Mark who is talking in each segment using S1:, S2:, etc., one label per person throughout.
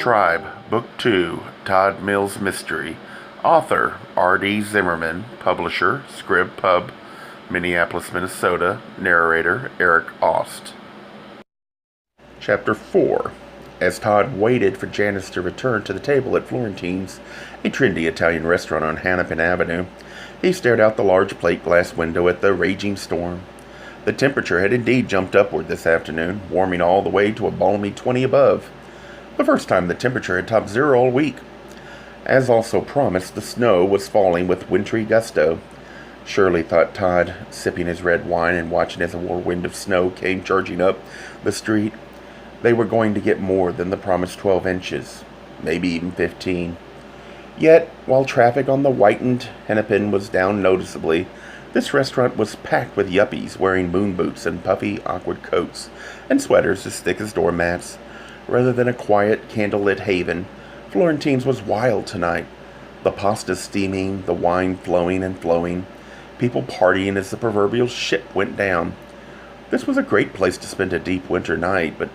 S1: Tribe, Book 2, Todd Mills Mystery. Author, R.D. Zimmerman. Publisher, Scrib Pub, Minneapolis, Minnesota. Narrator, Eric Aust. Chapter 4. As Todd waited for Janice to return to the table at Florentine's, a trendy Italian restaurant on Hennepin Avenue, he stared out the large plate glass window at the raging storm. The temperature had indeed jumped upward this afternoon, warming all the way to a balmy 20 above. The first time the temperature had topped zero all week. As also promised, the snow was falling with wintry gusto. Surely, thought Todd, sipping his red wine and watching as a whirlwind of snow came charging up the street, they were going to get more than the promised 12 inches, maybe even 15. Yet, while traffic on the whitened Hennepin was down noticeably, this restaurant was packed with yuppies wearing moon boots and puffy, awkward coats and sweaters as thick as doormats. Rather than a quiet, candlelit haven, Florentine's was wild tonight. The pasta steaming, the wine flowing and flowing, people partying as the proverbial ship went down. This was a great place to spend a deep winter night, but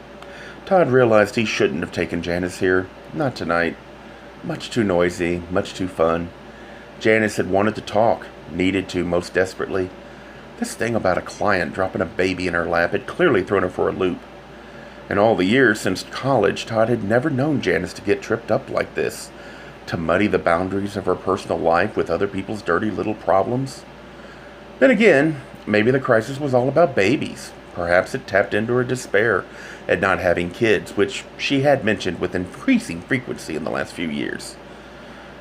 S1: Todd realized he shouldn't have taken Janice here. Not tonight. Much too noisy, much too fun. Janice had wanted to talk, needed to most desperately. This thing about a client dropping a baby in her lap had clearly thrown her for a loop. In all the years since college, Todd had never known Janice to get tripped up like this, to muddy the boundaries of her personal life with other people's dirty little problems. Then again, maybe the crisis was all about babies. Perhaps it tapped into her despair at not having kids, which she had mentioned with increasing frequency in the last few years.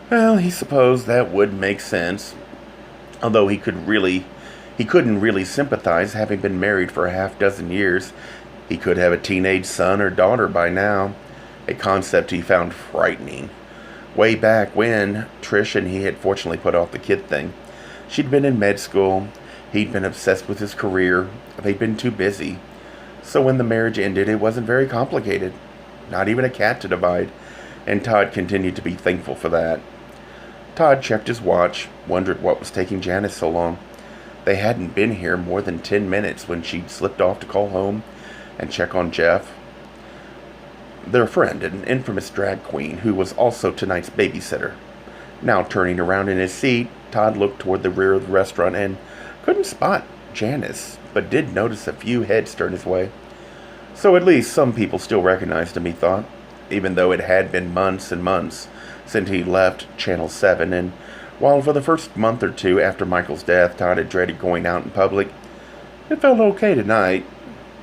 S1: Well, he supposed that would make sense, although he couldn't really sympathize, having been married for a half-dozen years. He could have a teenage son or daughter by now, a concept he found frightening. Way back when, Trish and he had fortunately put off the kid thing. She'd been in med school, he'd been obsessed with his career, they'd been too busy. So when the marriage ended, it wasn't very complicated. Not even a cat to divide, and Todd continued to be thankful for that. Todd checked his watch, wondered what was taking Janice so long. They hadn't been here more than 10 minutes when she'd slipped off to call home and check on Jeff, their friend, an infamous drag queen who was also tonight's babysitter. Now turning around in his seat, Todd looked toward the rear of the restaurant and couldn't spot Janice, but did notice a few heads turn his way. So at least some people still recognized him, he thought, even though it had been months and months since he left Channel 7, and while for the first month or two after Michael's death, Todd had dreaded going out in public, it felt okay tonight.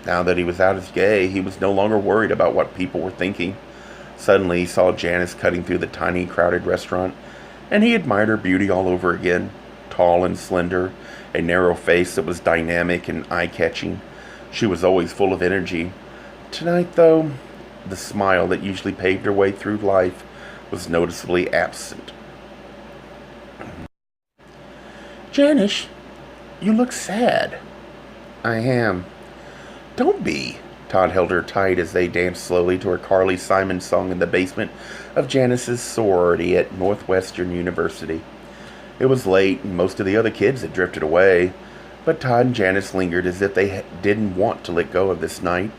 S1: Now that he was out as gay, he was no longer worried about what people were thinking. Suddenly, he saw Janice cutting through the tiny, crowded restaurant, and he admired her beauty all over again. Tall and slender, a narrow face that was dynamic and eye-catching. She was always full of energy. Tonight, though, the smile that usually paved her way through life was noticeably absent. "Janice, you look sad." "I am." "Don't be." Todd held her tight as they danced slowly to a Carly Simon song in the basement of Janice's sorority at Northwestern University. It was late, and most of the other kids had drifted away, but Todd and Janice lingered as if they didn't want to let go of this night,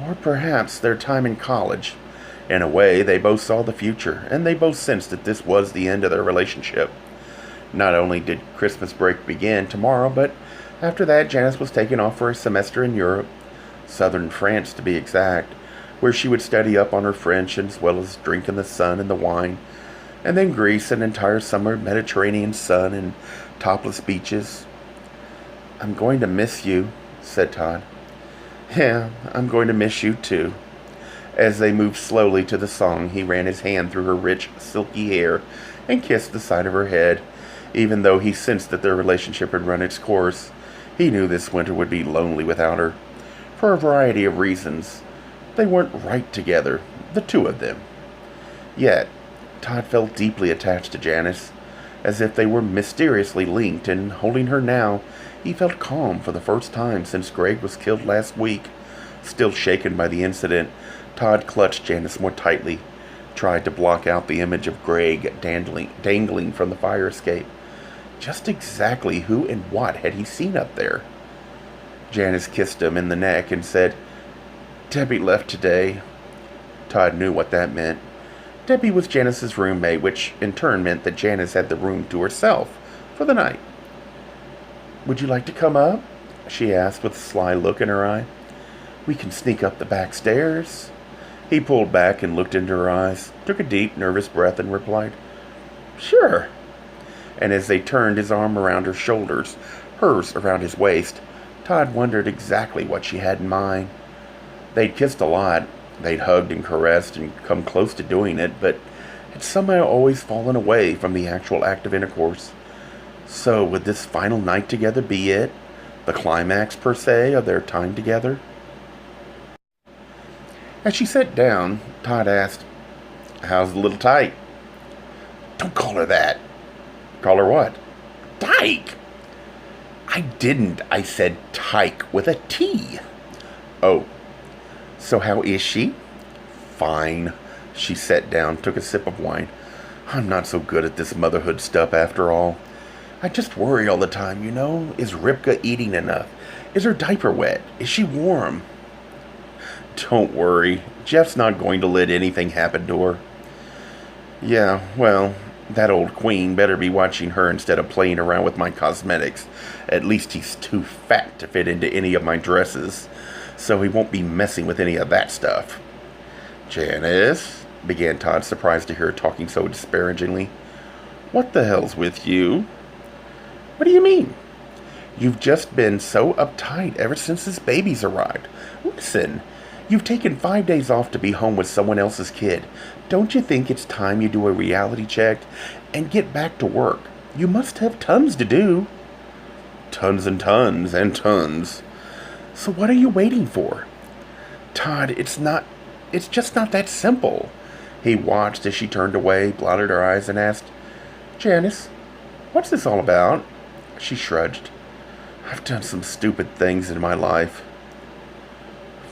S1: or perhaps their time in college. In a way, they both saw the future, and they both sensed that this was the end of their relationship. Not only did Christmas break begin tomorrow, but after that, Janice was taken off for a semester in Europe, southern France to be exact, where she would study up on her French as well as drink in the sun and the wine, and then Greece, an entire summer Mediterranean sun and topless beaches. "I'm going to miss you," said Todd. "Yeah, I'm going to miss you too." As they moved slowly to the song, he ran his hand through her rich, silky hair and kissed the side of her head. Even though he sensed that their relationship had run its course, he knew this winter would be lonely without her. For a variety of reasons. They weren't right together, the two of them. Yet, Todd felt deeply attached to Janice, as if they were mysteriously linked, and holding her now, he felt calm for the first time since Greg was killed last week. Still shaken by the incident, Todd clutched Janice more tightly, tried to block out the image of Greg dangling from the fire escape. Just exactly who and what had he seen up there? Janice kissed him in the neck and said, "Debbie left today. Todd knew what that meant. Debbie was Janice's roommate, which in turn meant that Janice had the room to herself for the night. "Would you like to come up?" she asked with a sly look in her eye. "We can sneak up the back stairs." He pulled back and looked into her eyes, took a deep, nervous breath, and replied, "Sure." And as they turned, his arm around her shoulders, hers around his waist, Todd wondered exactly what she had in mind. They'd kissed a lot. They'd hugged and caressed and come close to doing it, but had somehow always fallen away from the actual act of intercourse. So would this final night together be it? The climax, per se, of their time together? As she sat down, Todd asked, "How's the little tyke?" "Don't call her that." "Call her what?" "Tyke." "I didn't. I said tyke with a T." "Oh. So how is she?" "Fine." She sat down, took a sip of wine. "I'm not so good at this motherhood stuff after all. I just worry all the time, you know. Is Ripka eating enough? Is her diaper wet? Is she warm?" "Don't worry. Jeff's not going to let anything happen to her." "Yeah, well, that old queen better be watching her instead of playing around with my cosmetics. At least he's too fat to fit into any of my dresses, so he won't be messing with any of that stuff." "Janice," began Todd, surprised to hear her talking so disparagingly. "What the hell's with you?" "What do you mean?" "You've just been so uptight ever since this baby's arrived. Listen, you've taken 5 days off to be home with someone else's kid. Don't you think it's time you do a reality check and get back to work? You must have tons to do." "Tons and tons and tons." "So what are you waiting for?" "Todd, it's just not that simple." He watched as she turned away, blotted her eyes, and asked, "Janice, what's this all about?" She shrugged. "I've done some stupid things in my life."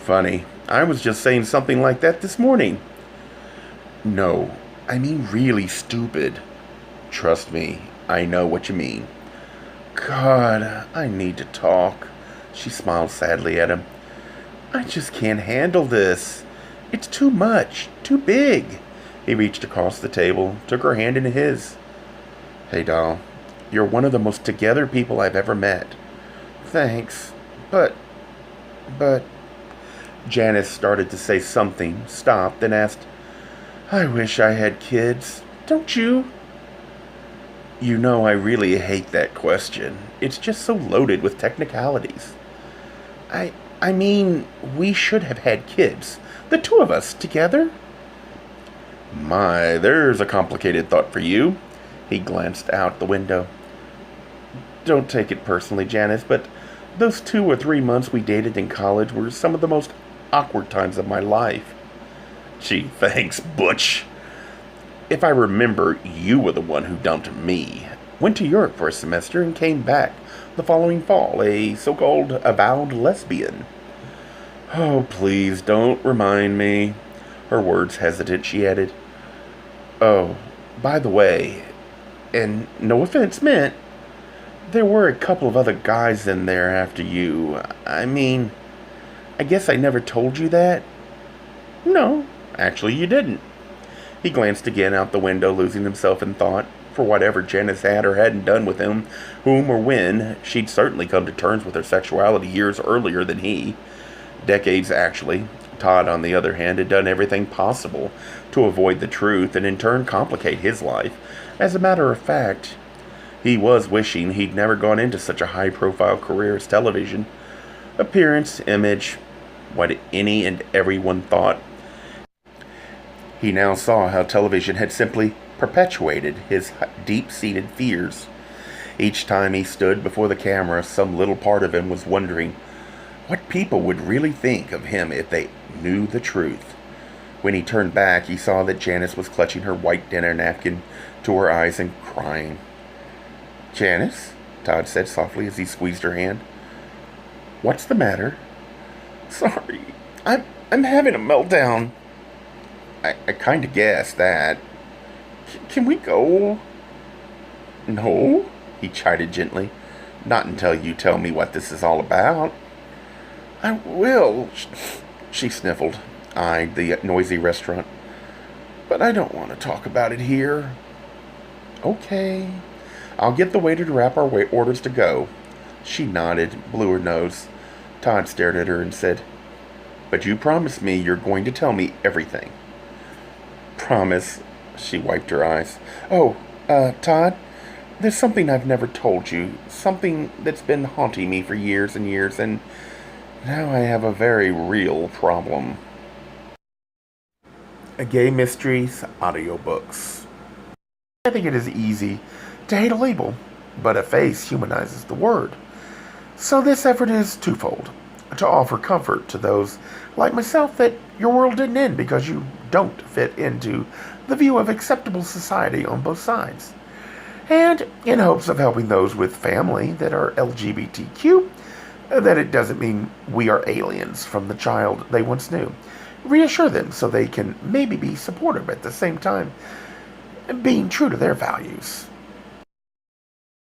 S1: "Funny, I was just saying something like that this morning." "No, I mean really stupid." "Trust me, I know what you mean." "God, I need to talk." She smiled sadly at him. "I just can't handle this. It's too much, too big." He reached across the table, took her hand into his. "Hey, doll, you're one of the most together people I've ever met." "Thanks, but... Janice started to say something, stopped, and asked, "I wish I had kids. Don't you?" "You know, I really hate that question. It's just so loaded with technicalities." I mean, we should have had kids. The two of us, together." "My, there's a complicated thought for you." He glanced out the window. "Don't take it personally, Janice, but those 2 or 3 months we dated in college were some of the most awkward times of my life." "Gee, thanks, Butch." "If I remember, you were the one who dumped me. Went to Europe for a semester and came back the following fall, a so-called avowed lesbian." "Oh, please don't remind me." Her words hesitant, she added, "Oh, by the way, and no offense meant, there were a couple of other guys in there after you. I mean, I guess I never told you that." "No, actually you didn't." He glanced again out the window, losing himself in thought. For whatever Janice had or hadn't done with him, whom or when, she'd certainly come to terms with her sexuality years earlier than he. Decades, actually. Todd, on the other hand, had done everything possible to avoid the truth and in turn complicate his life. As a matter of fact, he was wishing he'd never gone into such a high-profile career as television. Appearance, image, what any and everyone thought. He now saw how television had simply perpetuated his deep-seated fears. Each time he stood before the camera, some little part of him was wondering what people would really think of him if they knew the truth. When he turned back, he saw that Janice was clutching her white dinner napkin to her eyes and crying. "Janice?" Todd said softly as he squeezed her hand. "What's the matter?" "Sorry, I'm having a meltdown." I kind of guessed that. Can we go?" "No," he chided gently. "Not until you tell me what this is all about." "I will," she sniffled. eyed the noisy restaurant. But I don't want to talk about it here. Okay. I'll get the waiter to wrap our orders to go. She nodded, blew her nose. Todd stared at her and said, But you promised me you're going to tell me everything. Promise. She wiped her eyes. Oh, Todd, there's something I've never told you. Something that's been haunting me for years and years, and now I have a very real problem. A Gay Mysteries audiobooks. I think it is easy to hate a label, but a face humanizes the word. So this effort is twofold. To offer comfort to those like myself that your world didn't end because you don't fit into the view of acceptable society on both sides. And in hopes of helping those with family that are LGBTQ, that it doesn't mean we are aliens from the child they once knew. Reassure them so they can maybe be supportive at the same time, being true to their values.